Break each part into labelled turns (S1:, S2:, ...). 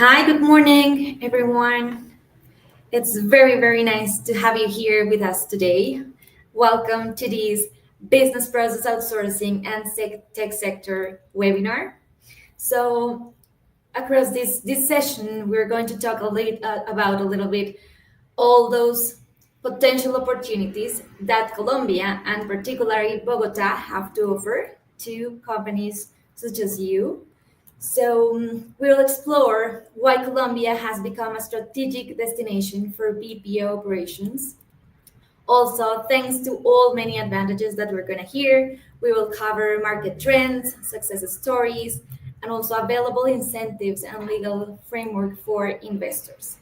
S1: Hi, good morning, everyone. It's very nice to have you here with us today. Welcome to this Business Process Outsourcing and Tech Sector webinar. So, across this session, we're going to talk about a little bit all those potential opportunities that Colombia and particularly Bogota have to offer to companies such as you. So, we'll explore why Colombia has become a strategic destination for BPO operations. Also, thanks to all many advantages that we're going to hear, we will cover market trends, success stories, and also available incentives and legal framework for investors.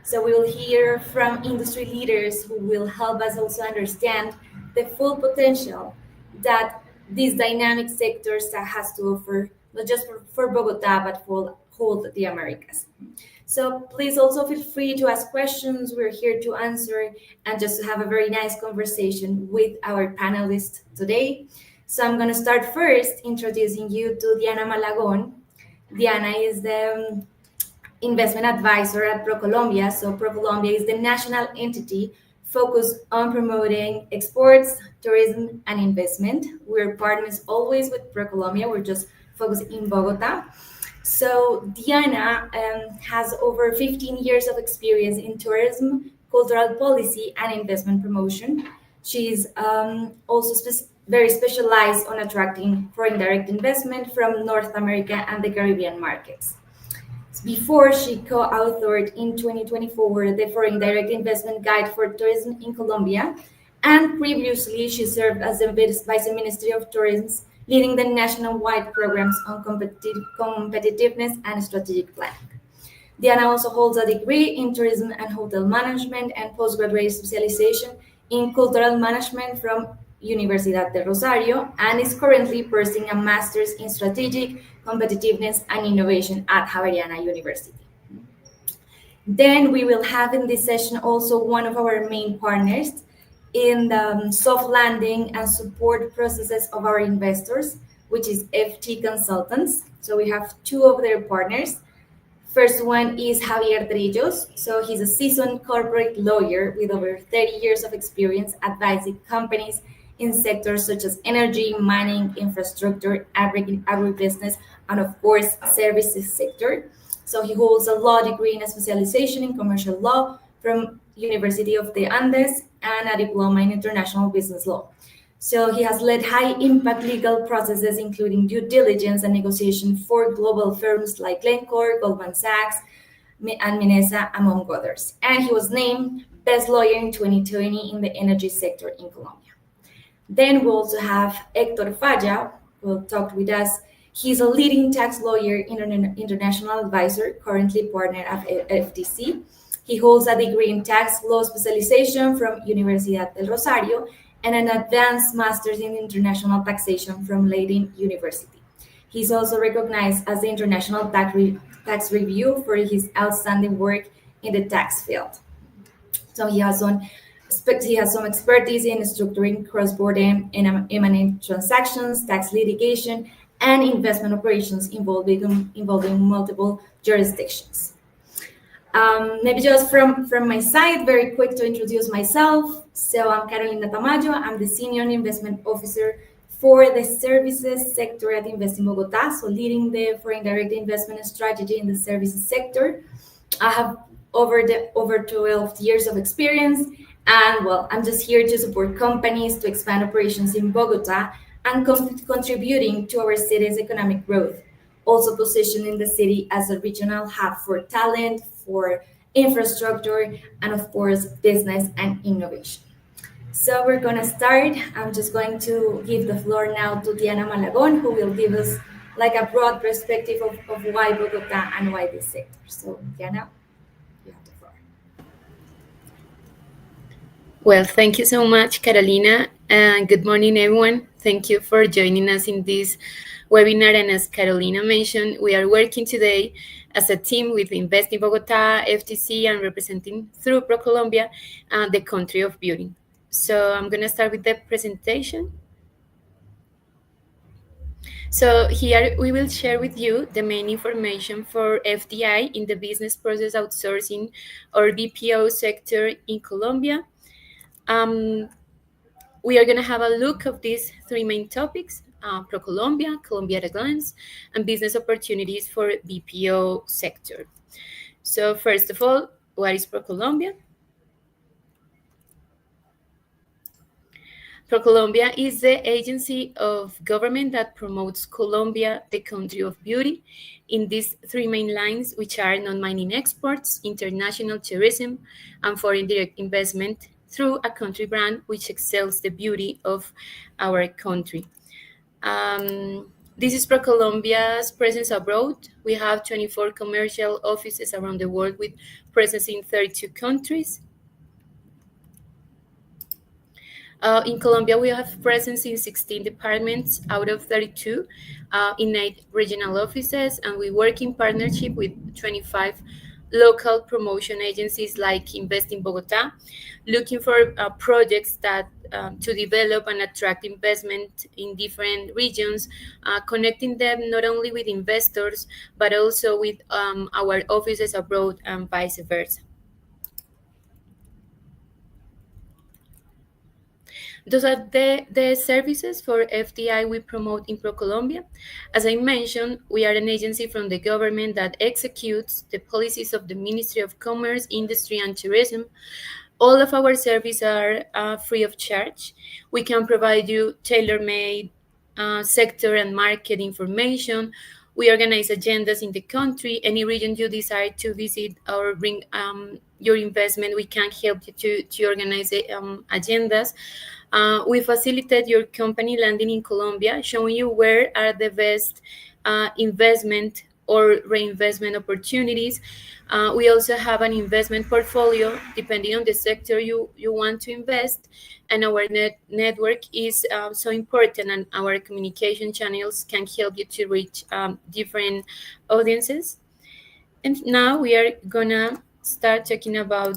S1: So we will hear from industry leaders who will help us also understand the full potential that these dynamic sectors has to offer, not just for Bogota, but for whole the Americas. So please also feel free to ask questions. We're here to answer and just to have a very nice conversation with our panelists today. So I'm going to start first introducing you to Diana Malagon. Diana is the investment advisor at ProColombia. So ProColombia is the national entity focused on promoting exports, tourism, and investment. We're partners always with ProColombia. We're just focused in Bogota. So Diana has over 15 years of experience in tourism, cultural policy, and investment promotion. She's also very specialized on attracting foreign direct investment from North America and the Caribbean markets. Before, she co-authored in 2024 the Foreign Direct Investment Guide for Tourism in Colombia, and previously she served as the Vice Ministry of Tourism, leading the nationwide programs on competitiveness and strategic planning. Diana also holds a degree in tourism and hotel management and postgraduate specialization in cultural management from Universidad de Rosario and is currently pursuing a master's in strategic competitiveness and innovation at Javeriana University. Then we will have in this session also one of our main partners in the soft landing and support processes of our investors, which is FT Consultants. So we have two of their partners. First one is Javier Trillos. So he's a seasoned corporate lawyer with over 30 years of experience advising companies in sectors such as energy, mining, infrastructure, agribusiness, and of course, services sector. So he holds a law degree and a specialization in commercial law from University of the Andes and a diploma in international business law. So he has led high impact legal processes, including due diligence and negotiation for global firms like Glencore, Goldman Sachs, and Minesa, among others. And he was named Best Lawyer in 2020 in the energy sector in Colombia. Then we also have Hector Falla, who will talk with us. He's a leading tax lawyer, international advisor, currently partner at FTC. He holds a degree in tax law specialization from Universidad del Rosario and an advanced master's in international taxation from Leiden University. He's also recognized as the International Tax Review for his outstanding work in the tax field. So he has some expertise in structuring cross-border and M&A transactions, tax litigation, and investment operations involving multiple jurisdictions. Maybe just from my side, very quick to introduce myself. So I'm Carolina Tamayo. I'm the Senior Investment Officer for the Services Sector at Invest in Bogota, so leading the foreign direct investment strategy in the services sector. I have over 12 years of experience, and well, I'm just here to support companies to expand operations in Bogota and contributing to our city's economic growth. Also positioning the city as a regional hub for talent, for infrastructure, and of course, business and innovation. So we're going to start. I'm just going to give the floor now to Diana Malagon, who will give us like a broad perspective of why Bogota and why this sector. So Diana, you have the floor.
S2: Well, thank you so much, Carolina, and good morning, everyone. Thank you for joining us in this webinar. And as Carolina mentioned, we are working today as a team with Invest in Bogota, FTC, and representing through ProColombia, the country of beauty. So I'm going to start with the presentation. So here we will share with you the main information for FDI in the business process outsourcing or BPO sector in Colombia. Um, we are going to have a look of these three main topics: Colombia, Colombia at a glance, and business opportunities for BPO sector. So first of all, what is Colombia? ProColombia is the agency of government that promotes Colombia, the country of beauty, in these three main lines, which are non-mining exports, international tourism, and foreign direct investment through a country brand which excels the beauty of our country. This is ProColombia's presence abroad. We have 24 commercial offices around the world with presence in 32 countries. In Colombia, we have presence in 16 departments out of 32 in 8 regional offices, and we work in partnership with 25 local promotion agencies like Invest in Bogota, looking for projects that to develop and attract investment in different regions, connecting them not only with investors but also with our offices abroad and vice versa. Those are the services for FDI we promote in ProColombia. As I mentioned, we are an agency from the government that executes the policies of the Ministry of Commerce, Industry, and Tourism. All of our services are free of charge. We can provide you tailor-made sector and market information. We organize agendas in the country. Any region you desire to visit or bring your investment, we can help you to organize agendas. We facilitate your company landing in Colombia, showing you where are the best investment or reinvestment opportunities. We also have an investment portfolio depending on the sector you want to invest. And our network is so important, and our communication channels can help you to reach different audiences. And now we are gonna start talking about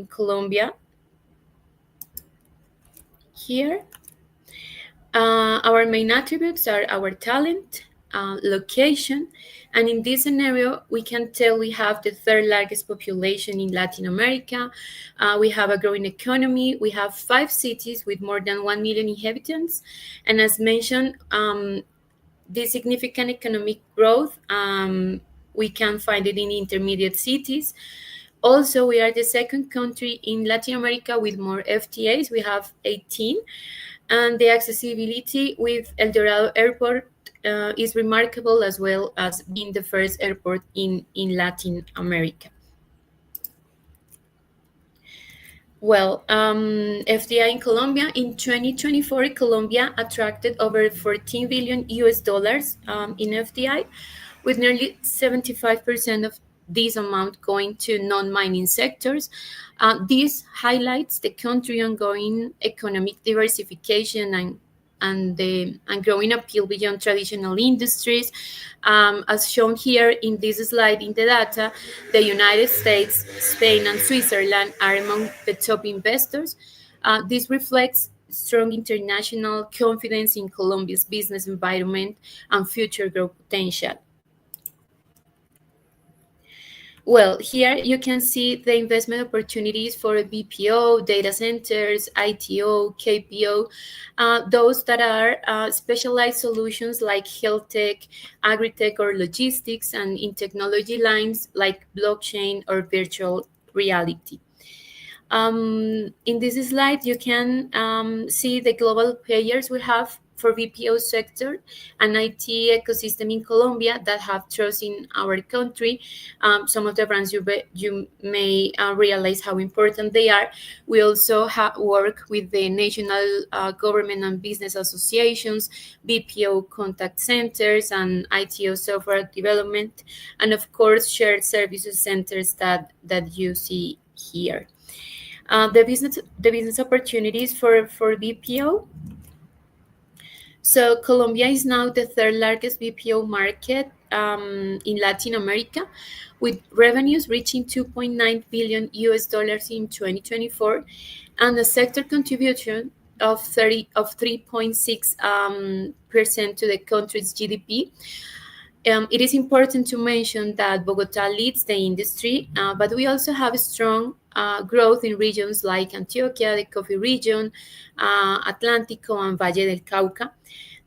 S2: Colombia here. Our main attributes are our talent, location, and in this scenario, we can tell we have the third largest population in Latin America. We have a growing economy. We have 5 cities with more than 1 million inhabitants. And as mentioned, this significant economic growth, we can find it in intermediate cities. Also, we are the second country in Latin America with more FTAs. We have 18, and the accessibility with El Dorado Airport is remarkable, as well as being the first airport in Latin America. Well, FDI in Colombia in 2024, Colombia attracted over 14 billion US dollars in FDI, with nearly 75% of this amount going to non-mining sectors. This highlights the country ongoing economic diversification and growing appeal beyond traditional industries. As shown here in this slide in the data, the United States, Spain, and Switzerland are among the top investors. This reflects strong international confidence in Colombia's business environment and future growth potential. Well, here you can see the investment opportunities for BPO, data centers, ITO, KPO, those that are specialized solutions like health tech, agri-tech, or logistics, and in technology lines like blockchain or virtual reality. In this slide, you can see the global players we have for BPO sector and IT ecosystem in Colombia that have trust in our country. Some of the brands you may realize how important they are. We also work with the national government and business associations, BPO contact centers, and ITO software development, and of course shared services centers that you see here. The business opportunities for BPO. So Colombia is now the third largest BPO market in Latin America, with revenues reaching 2.9 billion US dollars in 2024, and the sector contribution of 3.6 percent to the country's GDP. It is important to mention that Bogota leads the industry, but we also have strong growth in regions like Antioquia, the coffee region, Atlántico, and Valle del Cauca.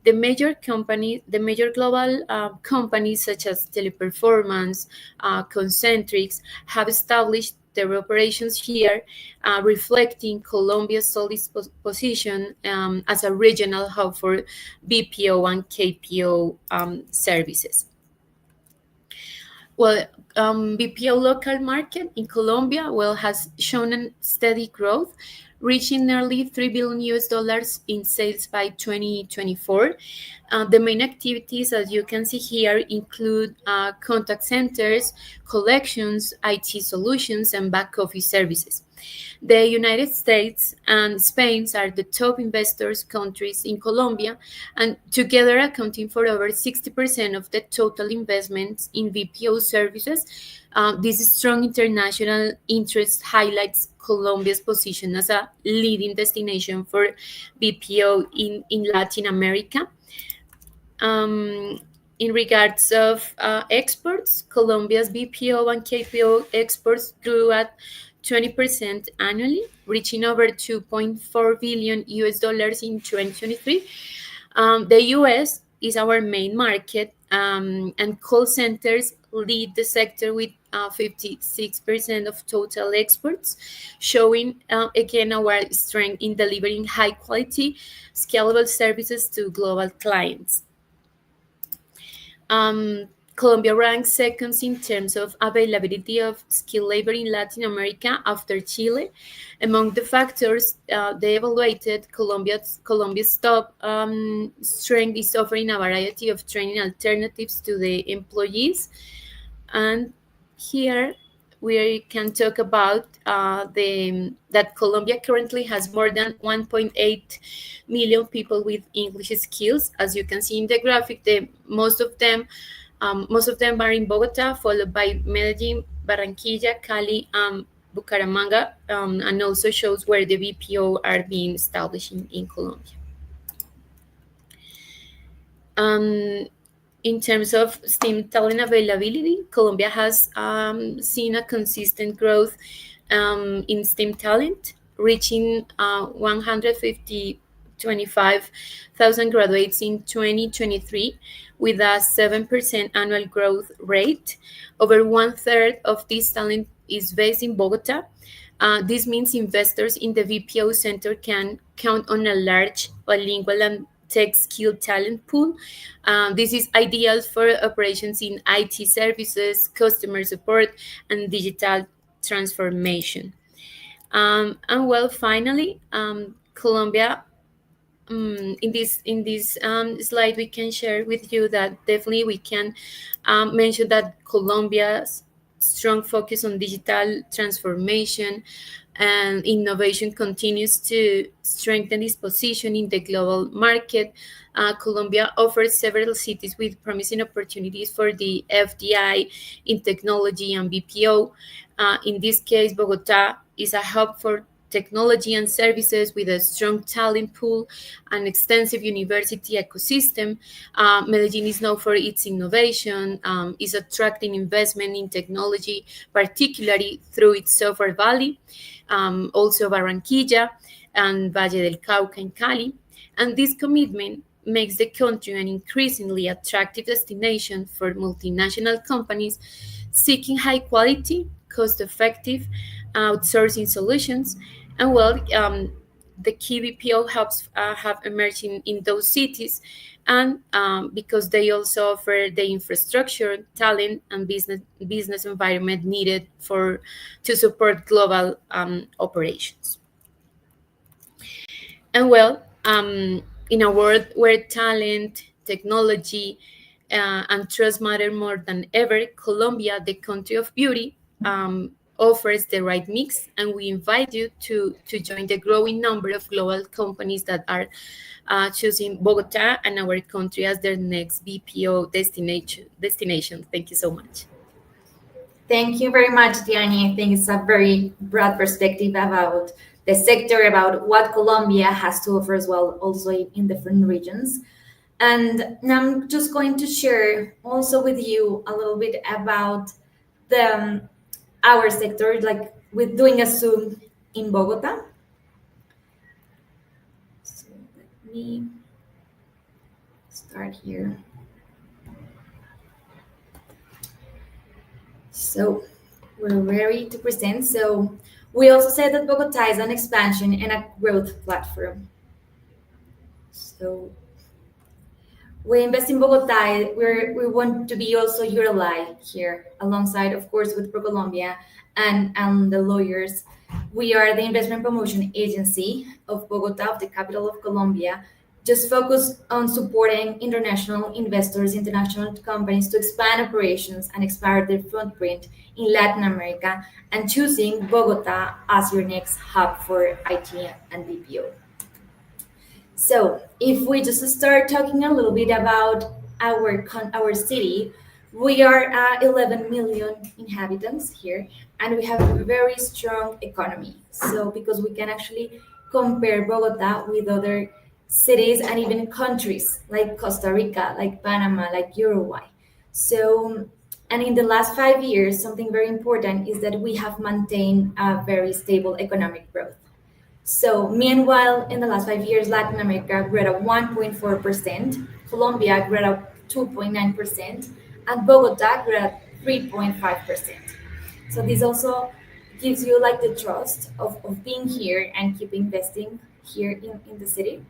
S2: The major global companies such as Teleperformance, Concentrix, have established their operations here, reflecting Colombia's solid position as a regional hub for BPO and KPO services. Well, BPO local market in Colombia has shown a steady growth, reaching nearly 3 billion US dollars in sales by 2024. The main activities, as you can see here, include contact centers, collections, IT solutions, and back office services. The United States and Spain are the top investors countries in Colombia, and together accounting for over 60% of the total investments in BPO services. This strong international interest highlights Colombia's position as a leading destination for BPO in Latin America. Um, in regards of exports, Colombia's BPO and KPO exports grew at 20% annually, reaching over 2.4 billion US dollars in 2023. The US is our main market, and call centers lead the sector with 56% of total exports, showing again our strength in delivering high quality, scalable services to global clients. Um, Colombia ranks second in terms of availability of skilled labor in Latin America after Chile. Among the factors they evaluated, Colombia's top strength is offering a variety of training alternatives to the employees. And here we can talk about the that Colombia currently has more than 1.8 million people with English skills. As you can see in the graphic, most of them are in Bogota, followed by Medellin, Barranquilla, Cali, Bucaramanga, and also shows where the BPO are being established in Colombia. Um, in terms of STEM talent availability, Colombia has seen a consistent growth in STEM talent, reaching 125,000 graduates in 2023 with a 7% annual growth rate. Over one third of this talent is based in Bogota. This means investors in the VPO center can count on a large bilingual and tech skilled talent pool. This is ideal for operations in IT services, customer support, and digital transformation. And well, finally, Colombia. In this slide, we can share with you that definitely we can mention that Colombia's strong focus on digital transformation and innovation continues to strengthen its position in the global market. Colombia offers several cities with promising opportunities for the FDI in technology and BPO. In this case, Bogota is a hub for technology and services with a strong talent pool and extensive university ecosystem. Medellin is known for its innovation, is attracting investment in technology, particularly through its software valley, also Barranquilla and Valle del Cauca in Cali. And this commitment makes the country an increasingly attractive destination for multinational companies seeking high quality, cost effective outsourcing solutions. And well, the key BPO hubs have emerged in those cities, and because they also offer the infrastructure, talent, and business environment needed to support global operations. And well, in a world where talent, technology, and trust matter more than ever, Colombia, the country of beauty, offers the right mix, and we invite you to join the growing number of global companies that are choosing Bogota and our country as their next BPO destination. Thank you so much.
S1: Thank you very much, Diani. I think it's a very broad perspective about the sector, about what Colombia has to offer as well, also in different regions. And now I'm just going to share also with you a little bit about the our sector, like with doing a Zoom in Bogota. So let me start here. So we're ready to present. So we also said that Bogota is an expansion and a growth platform. So we invest in Bogota. We want to be also your ally here, alongside, of course, with ProColombia and the lawyers. We are the investment promotion agency of Bogota, of the capital of Colombia, just focus on supporting international investors, international companies to expand operations and expand their footprint in Latin America, and choosing Bogota as your next hub for IT and BPO. So, if we just start talking a little bit about our city, we are 11 million inhabitants here, and we have a very strong economy. So, because we can actually compare Bogota with other cities and even countries like Costa Rica, like Panama, like Uruguay. So, and in the last 5 years, something very important is that we have maintained a very stable economic growth. So, meanwhile, in the last 5 years, Latin America grew at 1.4%, Colombia grew at 2.9%, and Bogota grew at 3.5%. So, this also gives you like the trust of being here and keep investing here in the city.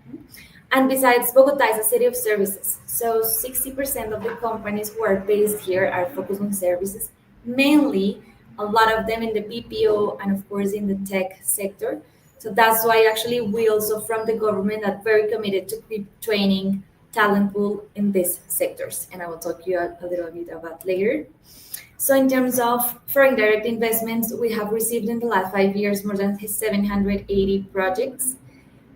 S1: And besides, Bogota is a city of services. So 60% of the companies who are based here are focused on services, mainly a lot of them in the BPO and of course in the tech sector. So that's why actually we also from the government are very committed to keep training talent pool in these sectors. And I will talk to you a little bit about later. So in terms of foreign direct investments, we have received in the last 5 years more than 780 projects,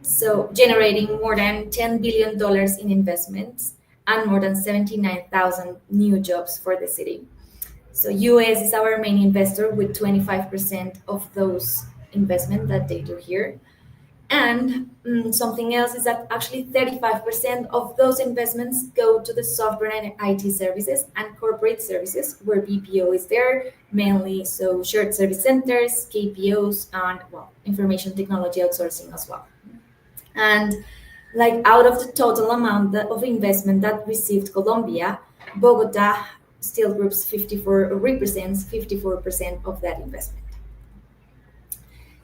S1: so generating more than $10 billion in investments and more than 79,000 new jobs for the city. So US is our main investor with 25% of those investment that they do here. And something else is that actually 35% of those investments go to the software and IT services and corporate services, where BPO is there mainly. So shared service centers, KPOs, and well, information technology outsourcing as well. And like out of the total amount of investment that received Colombia, Bogota still groups 54 or represents 54% of that investment.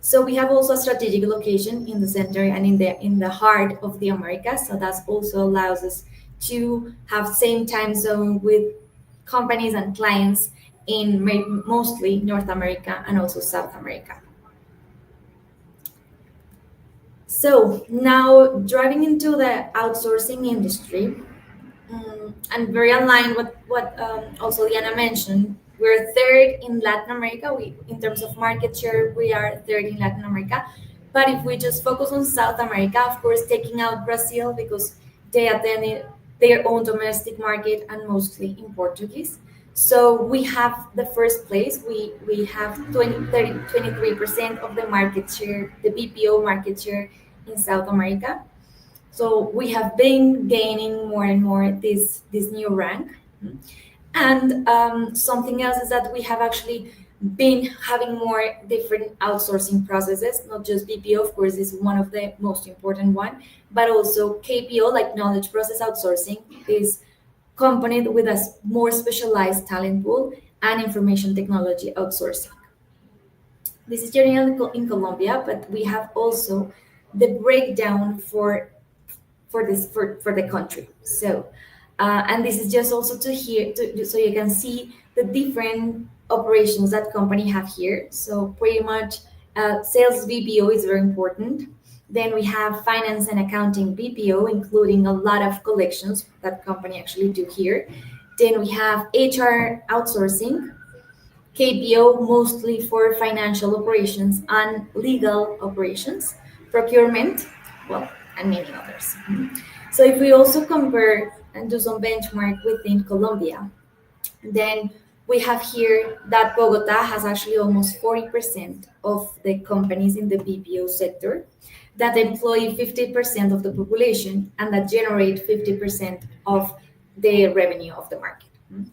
S1: So we have also a strategic location in the center and in the heart of the Americas. So that also allows us to have same time zone with companies and clients in mostly North America and also South America. So now driving into the outsourcing industry, and very aligned with what also Liana mentioned, we're third in Latin America. We, in terms of market share, we are third in Latin America. But if we just focus on South America, of course, taking out Brazil because they attend their own domestic market and mostly in Portuguese. So we have the first place. We have 23% of the market share, the BPO market share in South America. So we have been gaining more and more this new rank. And something else is that we have actually been having more different outsourcing processes, not just BPO, of course, is one of the most important one, but also KPO, like knowledge process outsourcing, is accompanied with a more specialized talent pool and information technology outsourcing. This is generally in Colombia, but we have also the breakdown for the country. So, and this is just also to hear so you can see the different operations that company have here. So pretty much sales BPO is very important. Then we have finance and accounting BPO, including a lot of collections that company actually do here. Then we have HR outsourcing, KPO mostly for financial operations and legal operations, procurement, well, and many others. So if we also compare and do some benchmark within Colombia, then We have here that Bogota has actually almost 40% of the companies in the BPO sector that employ 50% of the population and that generate 50% of the revenue of the market.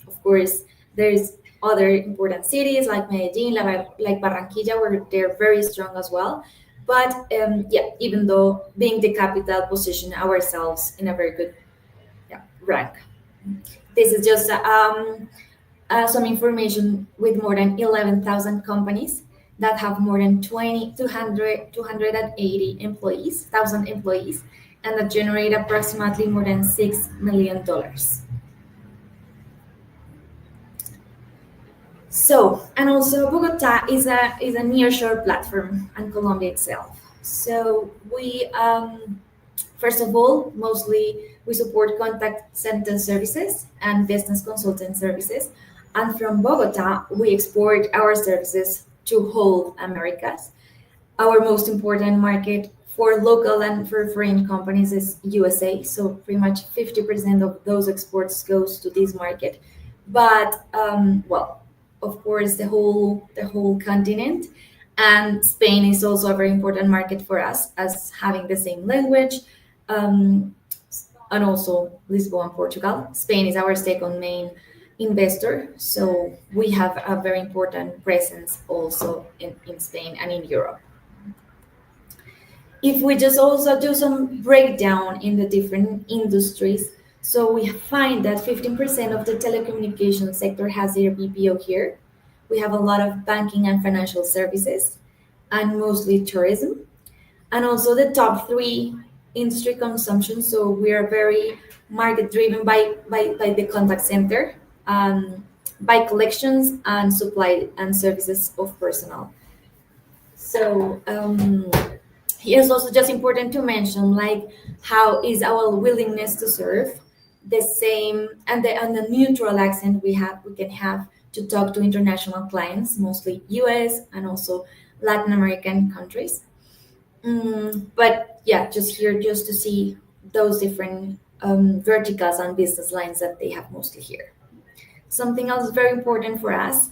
S1: Of course, there's other important cities like Medellin, like Barranquilla, where they're very strong as well. But yeah, even though being the capital, position ourselves in a very good, yeah, rank. This is just some information with more than 11,000 companies that have more than 280 employees, 1,000 employees, and that generate approximately more than $6 million. So, and also Bogota is a nearshore platform, and Colombia itself. So we first of all, mostly we support contact center services and business consultant services. And from Bogota, we export our services to whole Americas. Our most important market for local and for foreign companies is USA. So pretty much 50% of those exports goes to this market. But well, of course, the whole continent, and Spain is also a very important market for us as having the same language, um, and also Lisbon, Portugal. Spain is our second main investor, so we have a very important presence also in Spain and in Europe. If we just also do some breakdown in the different industries, so we find that 15% of the telecommunication sector has their BPO here. We have a lot of banking and financial services, and mostly tourism, and also the top three industry consumption. So we are very market driven by the contact center, by collections and supply and services of personnel. So it's also just important to mention like how is our willingness to serve the same, and the neutral accent we can have to talk to international clients, mostly US and also Latin American countries. But yeah, just here just to see those different verticals and business lines that they have mostly here. Something else very important for us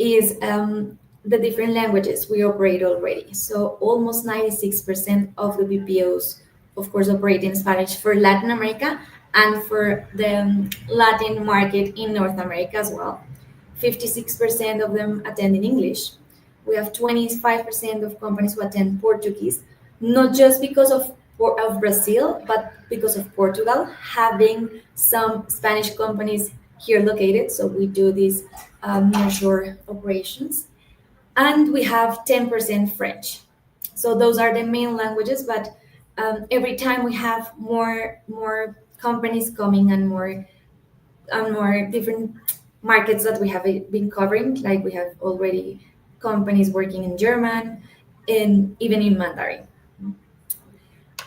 S1: is the different languages we operate already. So almost 96% of the BPOs, of course, operate in Spanish for Latin America and for the Latin market in North America as well. 56% of them attend in English. We have 25% of companies who attend Portuguese, not just because of Brazil, but because of Portugal having some Spanish companies here located. So we do these nearshore operations, and we have 10% French. So those are the main languages, but every time we have more companies coming and more different markets that we have been covering. Like we have already companies working in German and even in Mandarin.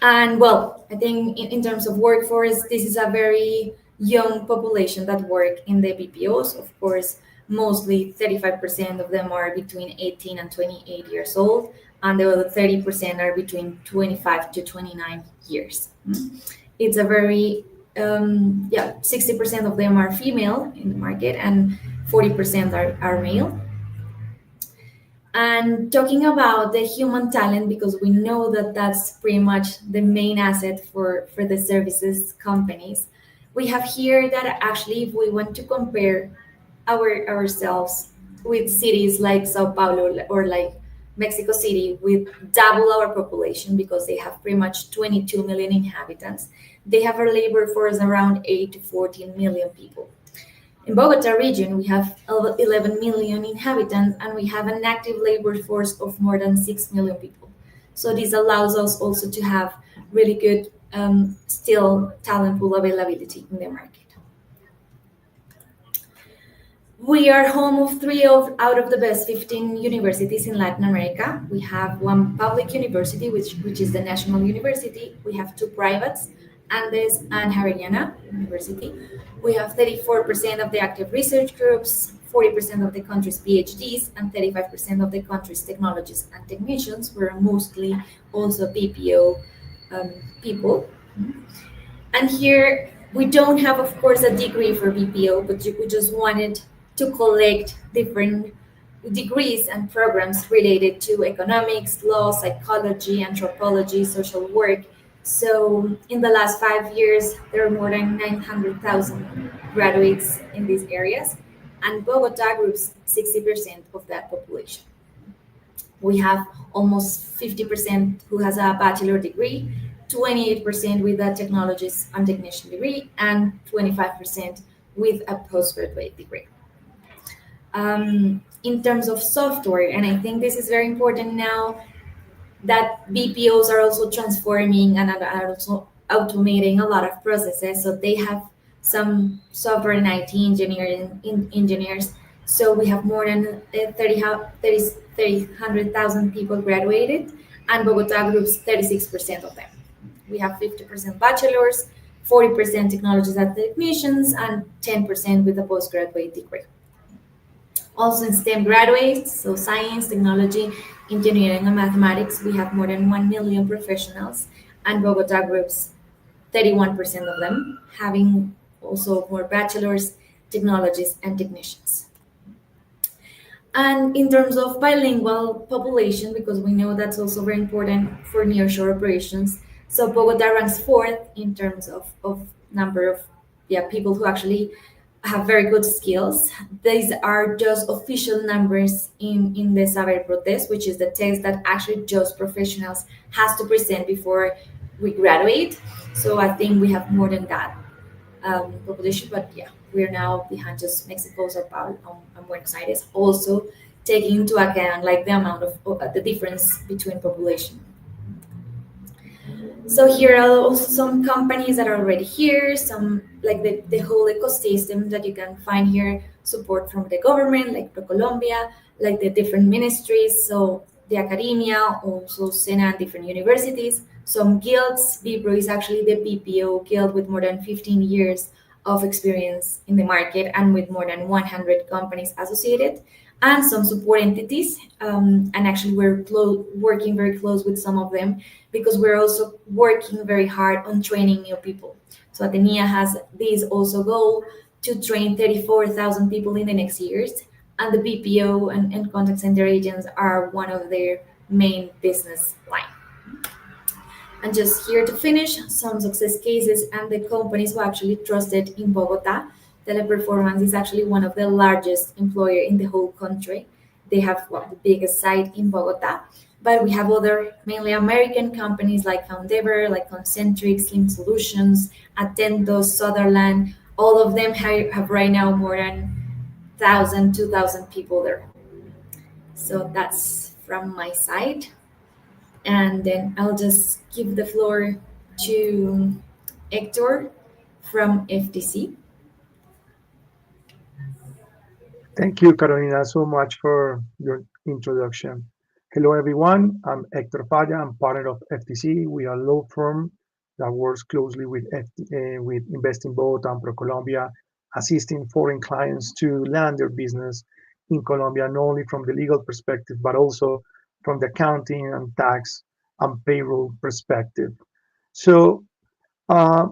S1: And well, I think in terms of workforce, this is a very young population that work in the BPOs. Of course, mostly 35% of them are between 18 and 28 years old, and the other 30% are between 25 to 29 years. It's a very, yeah, 60% of them are female in the market, and 40% are male. And talking about the human talent, because we know that that's pretty much the main asset for the services companies, we have here that actually, if we want to compare ourselves with cities like Sao Paulo or like Mexico City, with double our population because they have pretty much 22 million inhabitants, they have a labor force around 8 to 14 million people. In Bogota region, we have 11 million inhabitants, and we have an active labor force of more than 6 million people. So this allows us also to have really good still talent pool availability in the market. We are home of out of the best 15 universities in Latin America. We have one public university, which is the National University. We have two privates, Andes and Javeriana University. We have 34% of the active research groups, 40% of the country's PhDs, and 35% of the country's technologists and technicians. We're mostly also BPO people. And here we don't have, of course, a degree for BPO, but we just wanted to collect different degrees and programs related to economics, law, psychology, anthropology, social work. So in the last 5 years, there are more than 900,000 graduates in these areas, and Bogota groups 60% of that population. We have almost 50% who has a bachelor degree, 28% with a technologist and technician degree, and 25% with a postgraduate degree. In terms of software, and I think this is very important now that BPOs are also transforming and are also automating a lot of processes. So they have some software and IT engineering engineers. So we have more than 100,000 people graduated, and Bogota groups 36% of them. We have 50% bachelors, 40% technologists and technicians, and 10% with a postgraduate degree. Also in STEM graduates, so science, technology, engineering, and mathematics, we have more than 1 million professionals, and Bogota groups 31% of them, having also more bachelors, technologists, and technicians. And in terms of bilingual population, because we know that's also very important for nearshore operations, so Bogota ranks fourth in terms of number of people who actually have very good skills. These are just official numbers in the Saber Pro test, which is the test that actually just professionals has to present before we graduate. So I think we have more than that population, but yeah, we're now behind just Mexico, Sao Paulo, and Buenos Aires. Also taking into account like the amount of the difference between population. So here are also some companies that are already here, some like the whole ecosystem that you can find here, support from the government, like Colombia, like the different ministries, so the academia, also SENA and different universities, some guilds. BPRO is actually the BPO guild with more than 15 years of experience in the market and with more than 100 companies associated, and some support entities. And actually, we're working very close with some of them because we're also working very hard on training new people. So Atenea has this also goal to train 34,000 people in the next years, and the BPO and contact center agents are one of their main business line. And just here to finish, some success cases and the companies who actually trusted in Bogota. Teleperformance is actually one of the largest employer in the whole country. They have the biggest site in Bogota, but we have other mainly American companies like Foundever, like Concentric, Slim Solutions, Attendo, Sutherland. All of them have right now more than 1,000, 2,000 people there. So that's from my side. And then I'll just give the floor to Hector from FTC.
S3: Thank you, Carolina, so much for your introduction. Hello, everyone. I'm Hector Falla. I'm partner of FTC. We are a law firm that works closely with with Investing Boat and ProColombia, assisting foreign clients to land their business in Colombia, not only from the legal perspective, but also from the accounting and tax and payroll perspective. So, uh,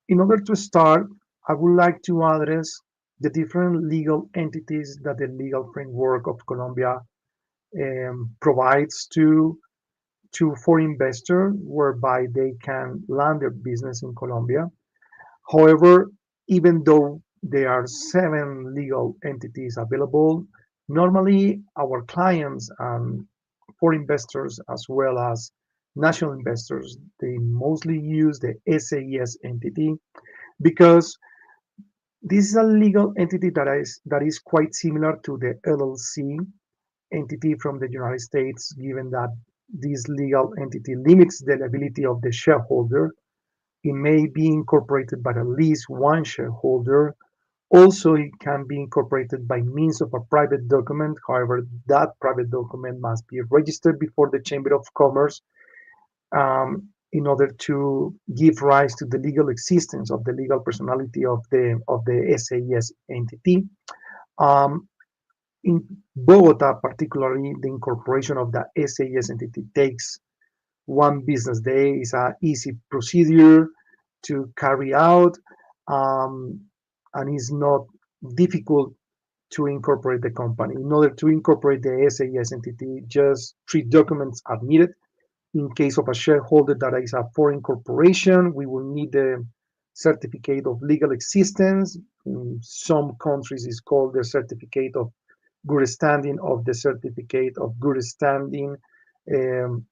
S3: in order to start, I would like to address the different legal entities that the legal framework of Colombia provides to foreign investors, whereby they can land their business in Colombia. However, even though there are 7 legal entities available, normally our clients and foreign investors, as well as national investors, they mostly use the SAS entity because this is a legal entity that is quite similar to the LLC entity from the United States, given that this legal entity limits the liability of the shareholder. It may be incorporated by at least one shareholder. Also, it can be incorporated by means of a private document. However, that private document must be registered before the Chamber of Commerce in order to give rise to the legal existence of the legal personality of the SAS entity. Um, in Bogota, particularly, the incorporation of the SAS entity takes one business day. It's an easy procedure to carry out, and is not difficult to incorporate the company. In order to incorporate the SAS entity, just three documents are needed. In case of a shareholder that is a foreign corporation, we will need the certificate of legal existence. In some countries, it's called the certificate of good standing of the certificate of good standing, um,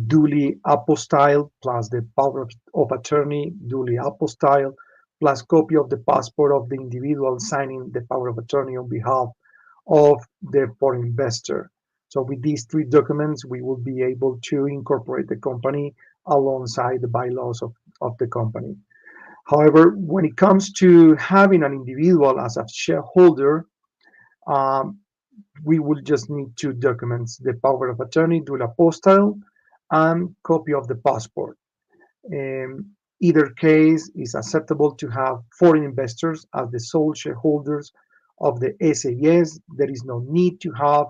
S3: duly apostille, plus the power of attorney, duly apostille, plus copy of the passport of the individual signing the power of attorney on behalf of the foreign investor. So with these three documents, we will be able to incorporate the company alongside the bylaws of the company. However, when it comes to having an individual as a shareholder, um, we will just need two documents: the power of attorney, duly apostille, and copy of the passport. Either case is acceptable to have foreign investors as the sole shareholders of the SAS. There is no need to have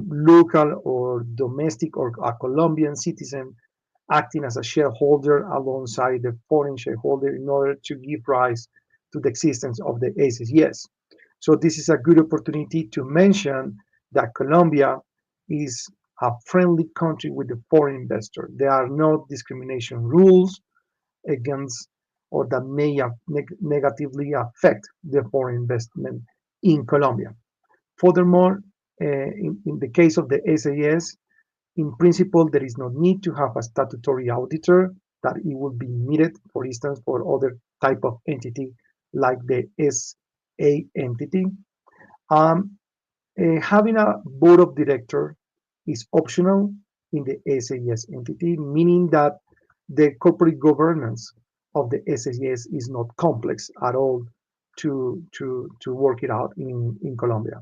S3: local or domestic or a Colombian citizen acting as a shareholder alongside the foreign shareholder in order to give rise to the existence of the SAS. So this is a good opportunity to mention that Colombia is a friendly country with the foreign investor. There are no discrimination rules against or that may negatively affect the foreign investment in Colombia. Furthermore, in the case of the SAS, in principle, there is no need to have a statutory auditor that it will be needed, for instance, for other type of entity like the SA entity. Um, Having a board of director is optional in the SAS entity, meaning that the corporate governance of the SAS is not complex at all to work it out in Colombia.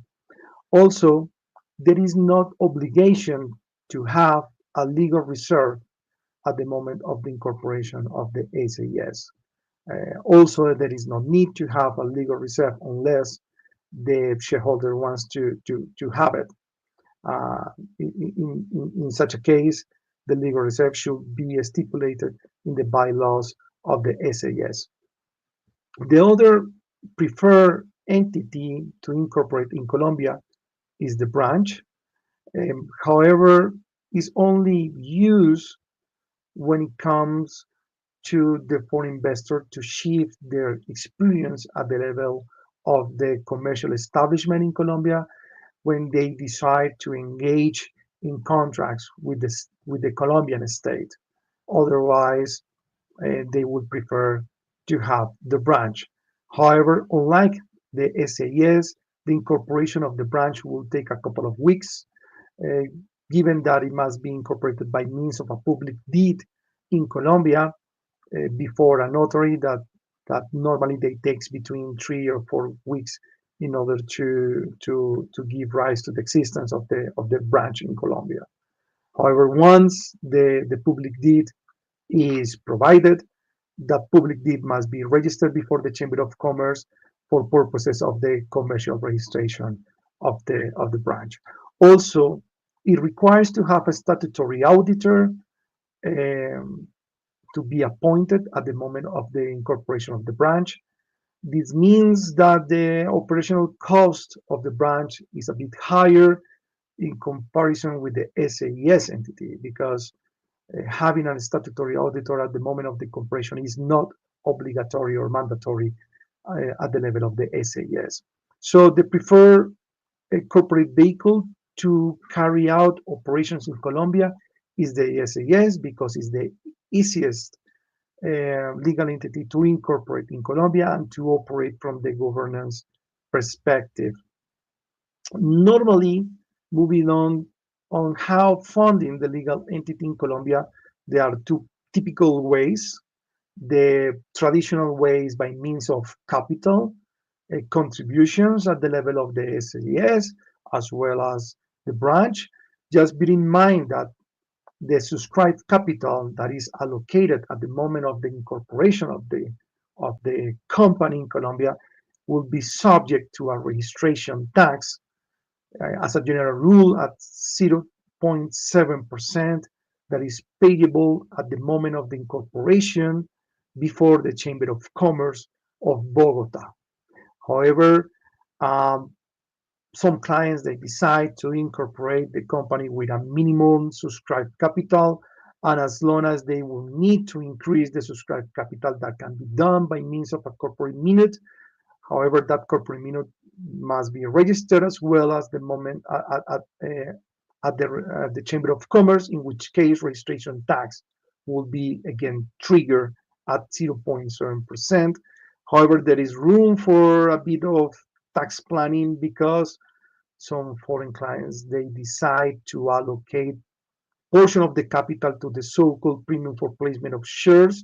S3: Also, there is not obligation to have a legal reserve at the moment of the incorporation of the SAS. Also, there is no need to have a legal reserve unless the shareholder wants to have it. Uh, in such a case, the legal reserve should be stipulated in the bylaws of the SAS. The other preferred entity to incorporate in Colombia is the branch. However, is only used when it comes to the foreign investor to shift their experience at the level of the commercial establishment in Colombia when they decide to engage in contracts with the Colombian state. Otherwise, they would prefer to have the branch. However, unlike the SAS, the incorporation of the branch will take a couple of weeks, uh, given that it must be incorporated by means of a public deed in Colombia before a notary that normally they takes between 3 or 4 weeks in order to give rise to the existence of the branch in Colombia. However, once the public deed is provided, the public deed must be registered before the Chamber of Commerce for purposes of the commercial registration of the branch. Also, it requires to have a statutory auditor um, to be appointed at the moment of the incorporation of the branch. This means that the operational cost of the branch is a bit higher in comparison with the SAS entity because having a statutory auditor at the moment of the incorporation is not obligatory or mandatory at the level of the SAS. So the preferred corporate vehicle to carry out operations in Colombia is the SAS because it's the easiest legal entity to incorporate in Colombia and to operate from the governance perspective. Normally, moving on how funding the legal entity in Colombia, there are two typical ways. The traditional way is by means of capital contributions at the level of the SAS as well as the branch. Just bear in mind that the subscribed capital that is allocated at the moment of the incorporation of the company in Colombia will be subject to a registration tax as a general rule at 0.7% that is payable at the moment of the incorporation before the Chamber of Commerce of Bogota. However, Um, some clients they decide to incorporate the company with a minimum subscribed capital, and as long as they will need to increase the subscribed capital, that can be done by means of a corporate minute. However, that corporate minute must be registered as well as the moment at the Chamber of Commerce, in which case registration tax will be again triggered at 0.7%. However, there is room for a bit of tax planning because some foreign clients they decide to allocate portion of the capital to the so-called premium for placement of shares,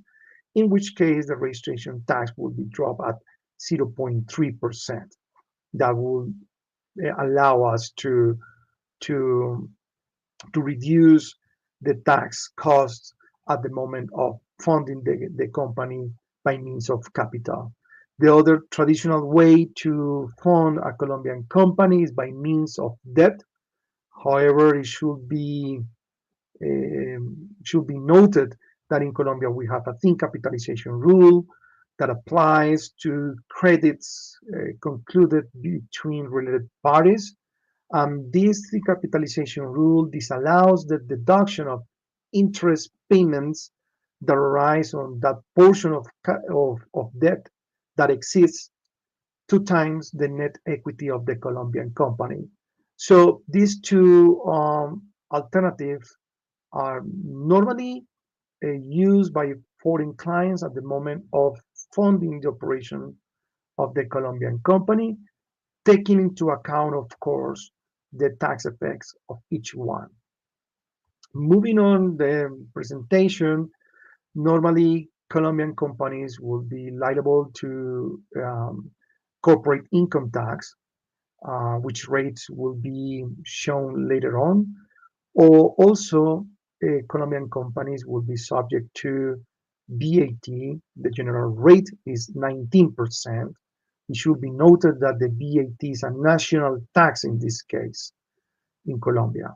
S3: in which case the registration tax will be dropped at 0.3%. That will allow us to to reduce the tax costs at the moment of funding the company by means of capital. The other traditional way to fund a Colombian company is by means of debt. However, it should be noted that in Colombia we have a thin capitalization rule that applies to credits concluded between related parties. This thin capitalization rule disallows the deduction of interest payments that arise on that portion of debt that exceeds two times the net equity of the Colombian company. So these two alternatives are normally used by foreign clients at the moment of funding the operation of the Colombian company, taking into account, of course, the tax effects of each one. Moving on the presentation, normally Colombian companies will be liable to corporate income tax, which rates will be shown later on. Or also, Colombian companies will be subject to VAT. The general rate is 19%. It should be noted that the VAT is a national tax in this case in Colombia.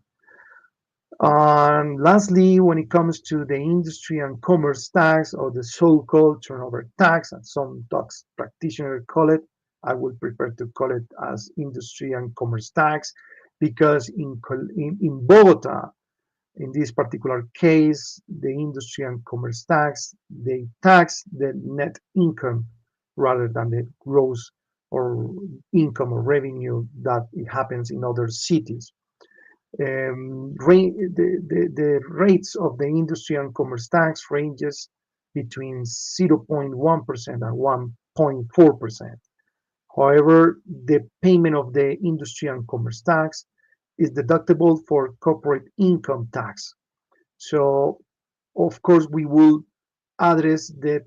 S3: And lastly, when it comes to the industry and commerce tax, or the so-called turnover tax, as some tax practitioners call it, I would prefer to call it as industry and commerce tax, because in Bogota, in this particular case, the industry and commerce tax, they tax the net income rather than the gross or income or revenue that it happens in other cities. The rates of the industry and commerce tax ranges between 0.1% and 1.4%. However, the payment of the industry and commerce tax is deductible for corporate income tax. So, of course, we will address the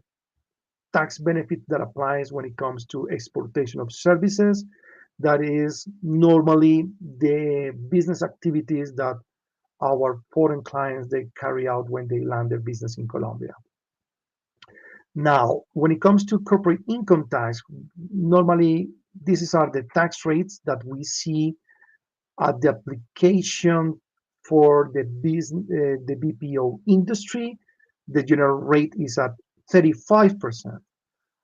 S3: tax benefit that applies when it comes to exportation of services. That is normally the business activities that our foreign clients they carry out when they land their business in Colombia. Now, when it comes to corporate income tax, normally these are the tax rates that we see at the application for the BPO industry. The general rate is at 35%.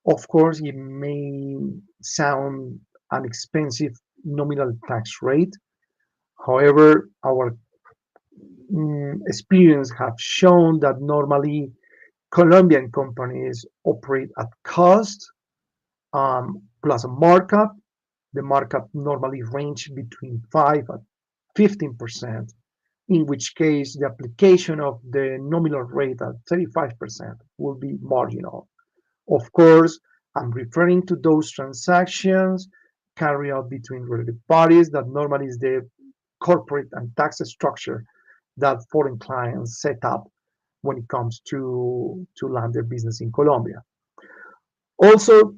S3: Of course, it may sound an expensive nominal tax rate. However, our experience have shown that normally Colombian companies operate at cost plus a markup. The markup normally range between 5 and 15%, in which case the application of the nominal rate at 35% will be marginal. Of course, I'm referring to those transactions carried out between related parties that normally is the corporate and tax structure that foreign clients set up when it comes to land their business in Colombia. Also,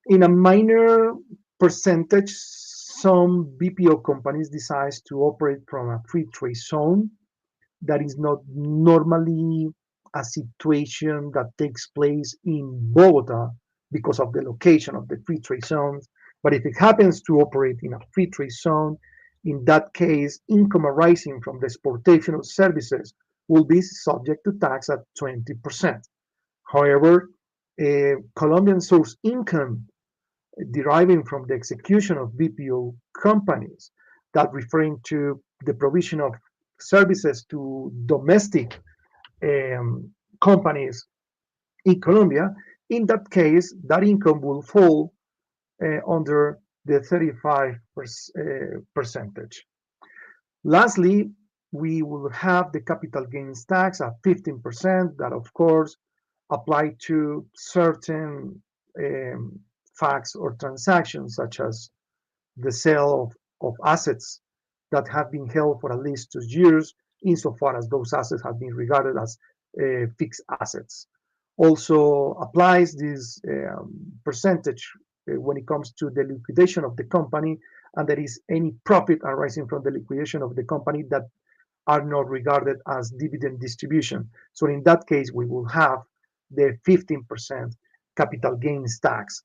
S3: in a minor percentage, some BPO companies decide to operate from a free trade zone. That is not normally a situation that takes place in Bogota because of the location of the free trade zones. But if it happens to operate in a free trade zone, in that case, income arising from the exportation of services will be subject to tax at 20%. However, Colombian source income deriving from the execution of BPO companies, that referring to the provision of services to domestic um, companies in Colombia. In that case, that income will fall under the 35 percentage. Lastly, we will have the capital gains tax at 15% that, of course, apply to certain facts or transactions, such as the sale of assets that have been held for at least 2 years, insofar as those assets have been regarded as fixed assets. Also applies this percentage when it comes to the liquidation of the company, and there is any profit arising from the liquidation of the company that are not regarded as dividend distribution. So in that case, we will have the 15% capital gains tax.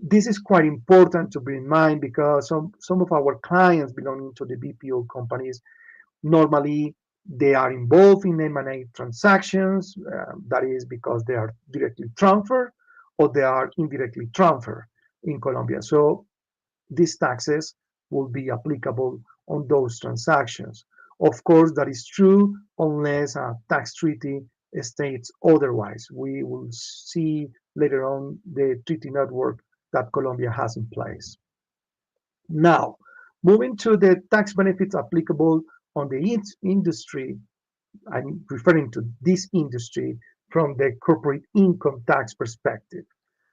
S3: This is quite important to bear in mind because some of our clients belonging to the BPO companies, normally they are involved in M&A transactions. That is because they are directly transferred or they are indirectly transferred in Colombia. So these taxes will be applicable on those transactions. Of course, that is true unless a tax treaty states otherwise. We will see later on the treaty network that Colombia has in place. Now, moving to the tax benefits applicable on the industry, I'm referring to this industry from the corporate income tax perspective.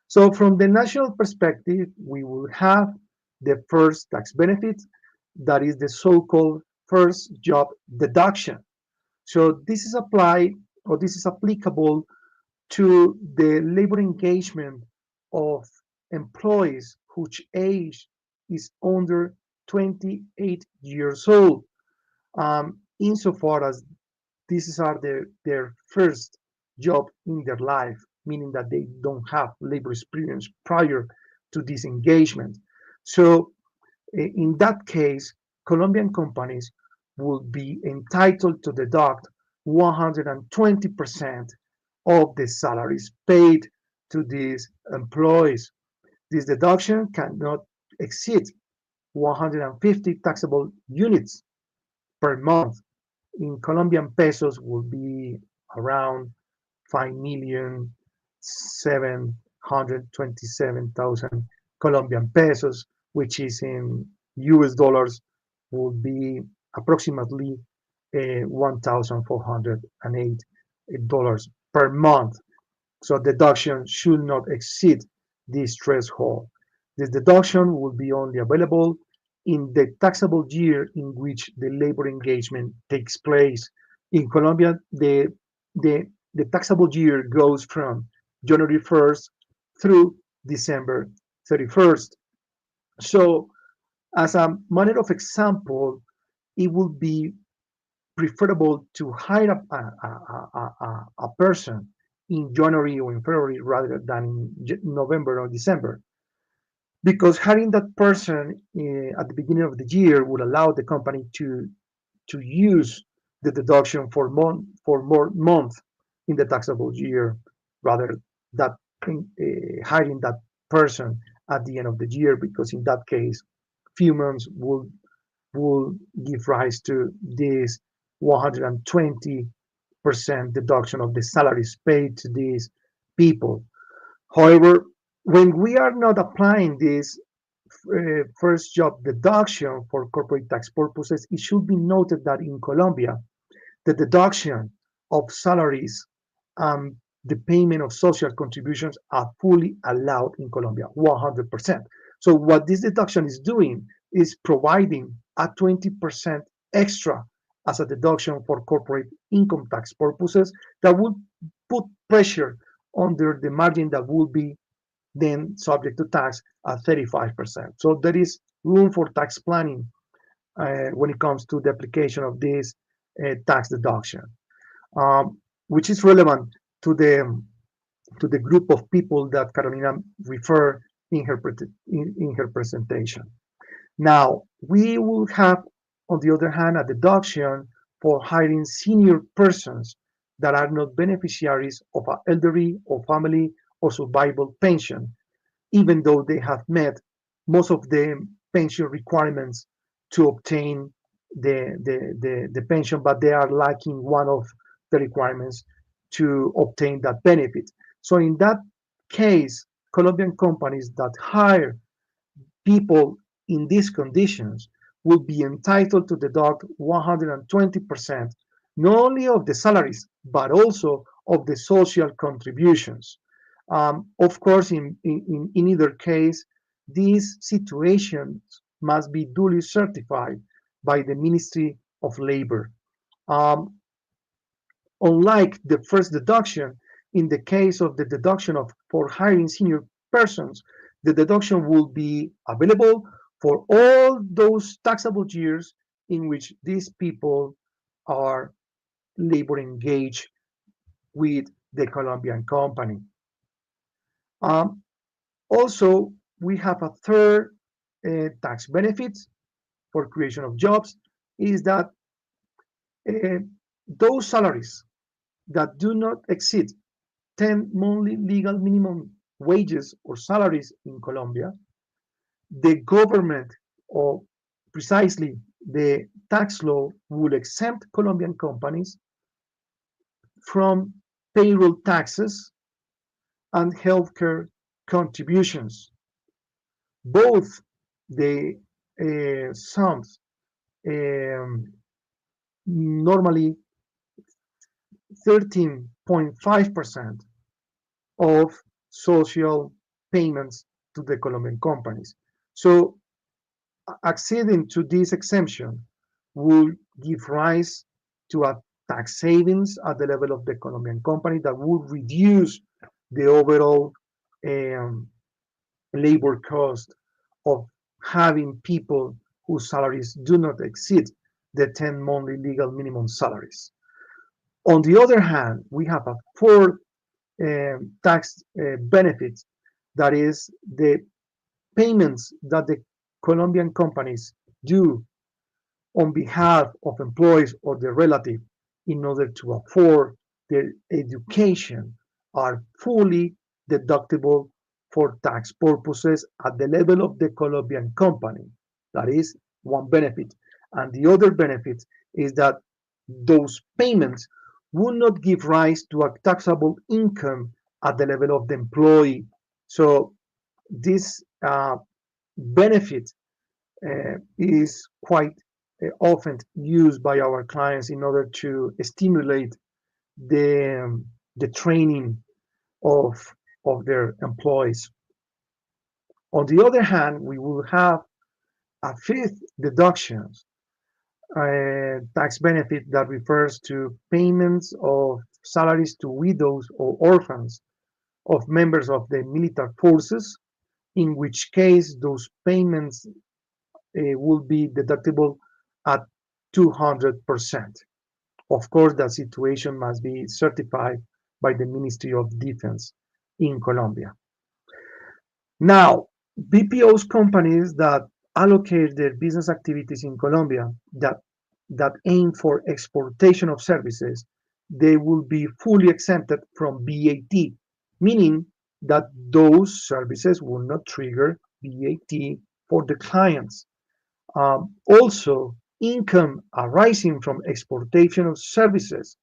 S3: So from the national perspective, we will have the first tax benefit, that is the so-called first job deduction. So this is applied, or this is applicable to the labor engagement of employees whose age is under 28 years old, insofar as these are their first job in their life, meaning that they don't have labor experience prior to this engagement. So in that case, Colombian companies will be entitled to deduct 120% of the salaries paid to these employees. This deduction cannot exceed 150 taxable units per month. In Colombian pesos will be around 5,727,000 Colombian pesos, which is in US dollars would be approximately $1,408 per month. So deduction should not exceed this threshold. This deduction will be only available in the taxable year in which the labor engagement takes place. In Colombia, the, the taxable year goes from January 1st through December 31st. So as a matter of example, it would be preferable to hire a person in January or in February rather than in November or December, because hiring that person at the beginning of the year would allow the company to use the deduction for more months in the taxable year rather than hiring that person at the end of the year, because in that case few months will give rise to this 120% deduction of the salaries paid to these people. However, when we are not applying this first job deduction for corporate tax purposes, it should be noted that in Colombia, the deduction of salaries and the payment of social contributions are fully allowed in Colombia, 100%. So what this deduction is doing is providing a 20% extra as a deduction for corporate income tax purposes that would put pressure under the margin that will be then subject to tax at 35%. So there is room for tax planning when it comes to the application of this tax deduction, which is relevant to the group of people that Carolina referred in her presentation. Now, we will have, on the other hand, a deduction for hiring senior persons that are not beneficiaries of an elderly or family or survival pension. even though they have met most of the pension requirements to obtain the pension, but they are lacking one of the requirements to obtain that benefit. So in that case, Colombian companies that hire people in these conditions will be entitled to deduct 120% not only of the salaries but also of the social contributions. Of course, in either case, these situations must be duly certified by the Ministry of Labor. Um, Unlike the first deduction, in the case of the deduction of for hiring senior persons, the deduction will be available for all those taxable years in which these people are labor engaged with the Colombian company. Um, Also, we have a third tax benefit for creation of jobs is that uh, those salaries that do not exceed 10 monthly legal minimum wages or salaries in Colombia, the government, or precisely the tax law, will exempt Colombian companies from payroll taxes and healthcare contributions. Both the sums, um, normally 13.5% of social payments to the Colombian companies. So acceding to this exemption will give rise to a tax savings at the level of the Colombian company that would reduce the overall um, labor cost of having people whose salaries do not exceed the 10 monthly legal minimum salaries. On the other hand, we have a fourth tax benefit, that is the payments that the Colombian companies do on behalf of employees or their relative in order to afford their education are fully deductible for tax purposes at the level of the Colombian company. That is one benefit. And the other benefit is that those payments would not give rise to a taxable income at the level of the employee. So this benefit is quite often used by our clients in order to stimulate the training of their employees. On the other hand, we will have a fifth deduction, tax benefit that refers to payments of salaries to widows or orphans of members of the military forces, in which case those payments will be deductible at 200%. Of course, that situation must be certified by the Ministry of Defense in Colombia. Now, BPO's companies that allocate their business activities in Colombia that aim for exportation of services, they will be fully exempted from VAT, meaning that those services will not trigger VAT for the clients. Also, income arising from exportation of services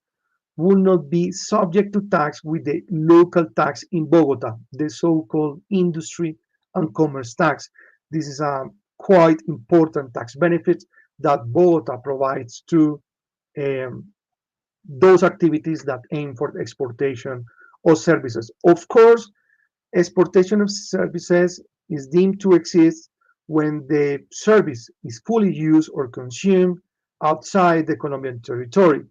S3: will not be subject to tax with the local tax in Bogota, the so-called industry and commerce tax. This is a quite important tax benefit that Bogota provides to um, those activities that aim for the exportation of services. Of course, exportation of services is deemed to exist when the service is fully used or consumed outside the Colombian territory.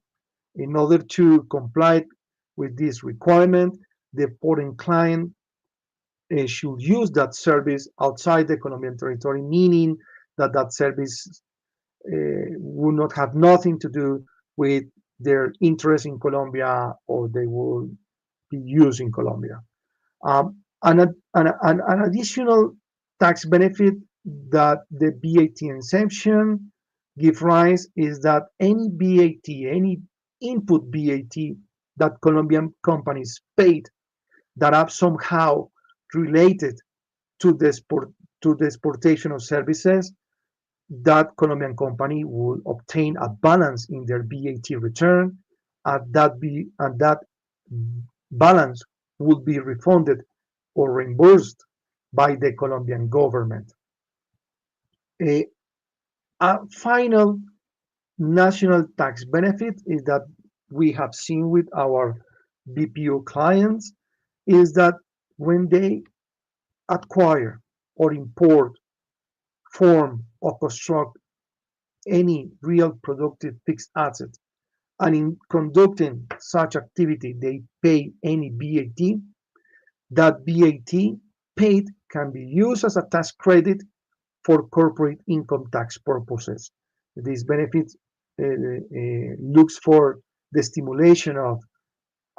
S3: In order to comply with this requirement, the foreign client should use that service outside the Colombian territory, meaning that that service will not have nothing to do with their interest in Colombia, or they will be used in Colombia. An additional tax benefit that the VAT exemption give rise is that any VAT, any input VAT that Colombian companies paid that are somehow related to the export to the exportation of services, that Colombian company will obtain a balance in their VAT return, and that balance will be refunded or reimbursed by the Colombian government. A, a final national tax benefit is that we have seen with our BPO clients is that when they acquire or import, form, or construct any real productive fixed asset, and in conducting such activity they pay any VAT, that VAT paid can be used as a tax credit for corporate income tax purposes. This benefit looks for the stimulation of